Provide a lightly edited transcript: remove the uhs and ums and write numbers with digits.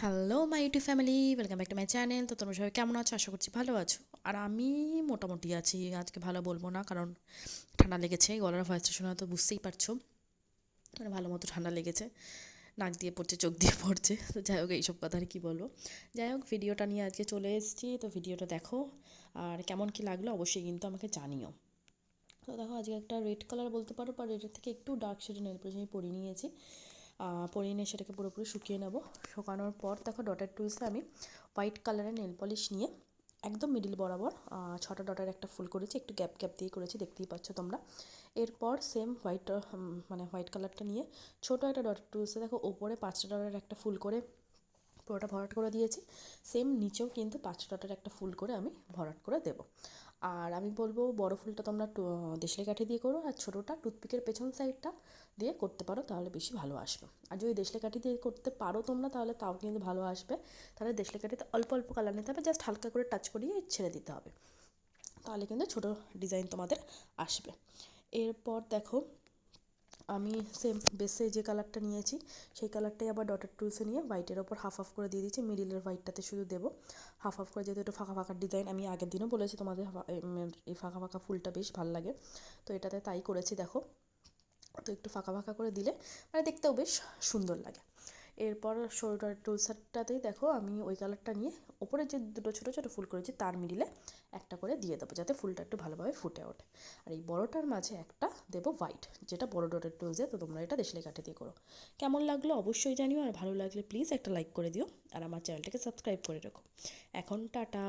Hello my YouTube family, welcome back to my channel. তো তোমরা সবাই কেমন আছো? আশা করছি ভালো আছো। আর আমি মোটামুটি আছি, আজকে ভালো বলবো না, কারণ ঠান্ডা লেগেছে। গলার ভয়েসটা শোনা তো বুঝতেই পারছো, মানে ভালো মতো ঠান্ডা লেগেছে, নাক দিয়ে পড়ছে, চোখ দিয়ে পড়ছে। তো যাই হোক, এইসব কথা আর কী বলবো। যাই হোক, ভিডিওটা নিয়ে আজকে চলে এসেছি। তো ভিডিওটা দেখো, আর কেমন কী লাগলো অবশ্যই কিন্তু আমাকে জানিও। তো দেখো, আজকে একটা রেড কালার বলতে পারো, বা রেডের থেকে একটু ডার্ক শেডের নেল পলিশ আমি পরিয়ে নিয়েছি। পরিয়ে নিয়ে সেটাকে পুরোপুরি শুকিয়ে নেব। শুকানোর পর দেখো, ডটের টুলসে আমি হোয়াইট কালারের নেল পলিশ নিয়ে একদম মিডিল বরাবর 6টা ডটের একটা ফুল করেছি, একটু গ্যাপ গ্যাপ দিয়ে করেছি, দেখতেই পাচ্ছ তোমরা। এরপর সেম হোয়াইট কালারটা নিয়ে ছোটো একটা ডটের টুলসে দেখো ওপরে 5টা ডটের একটা ফুল করে পুরোটা ভরাট করে দিয়েছি। সেম নিচেও কিন্তু 5 ডটের একটা ফুল করে আমি ভরাট করে দেবো। আর আমি বলবো, বড় ফুলটা তোমরা দেশলাই কাঠি দিয়ে করো, আর ছোটোটা টুথপিকের পেছন সাইডটা দিয়ে করতে পারো, তাহলে বেশি ভালো আসবে। আর যদি দেশলাই কাঠি দিয়ে করতে পারো তোমরা, তাহলে তাও কিন্তু ভালো আসবে। তাহলে দেশলাই কাঠিতে অল্প অল্প কালার নিতে হবে, জাস্ট হালকা করে টাচ করিয়ে ছেড়ে দিতে হবে, তাহলে কিন্তু ছোটো ডিজাইন তোমাদের আসবে। এরপর দেখো, আমি সেম বেসে যে কালারটা নিয়েছি সেই কালারটাই আবার ডটের টুলসে নিয়ে হোয়াইটের ওপর হাফ হাফ করে দিয়ে দিচ্ছি। মিডিলের হোয়াইটটাতে শুধু দেবো হাফ হাফ করে, যেহেতু একটু ফাঁকা ফাঁকা ডিজাইন। আমি আগের দিনও বলেছি তোমাদের এই ফাঁকা ফাঁকা ফুলটা বেশ ভালো লাগে, তো এটাতে তাই করেছি দেখো। তো একটু ফাঁকা ফাঁকা করে দিলে মানে দেখতেও বেশ সুন্দর লাগে। এরপর শোল্ডার টুলসটাতেই দেখো, আমি ওই কালারটা নিয়ে ওপরে যে দুটো ছোটো ছোটো ফুল করেছি তার মিডিলে একটা করে দিয়ে দেবো, যাতে ফুলটা একটু ভালোভাবে ফুটে ওঠে। আর এই বড়টার মাঝে একটা দেবো হোয়াইট, যেটা বড় ডটের টুলসে। তো তোমরা এটা দেশলাই কাঠি দিয়ে করো। কেমন লাগলো অবশ্যই জানিও, আর ভালো লাগলে প্লিজ একটা লাইক করে দিও, আর আমার চ্যানেলটাকে সাবস্ক্রাইব করে রেখো। এখন টাটা।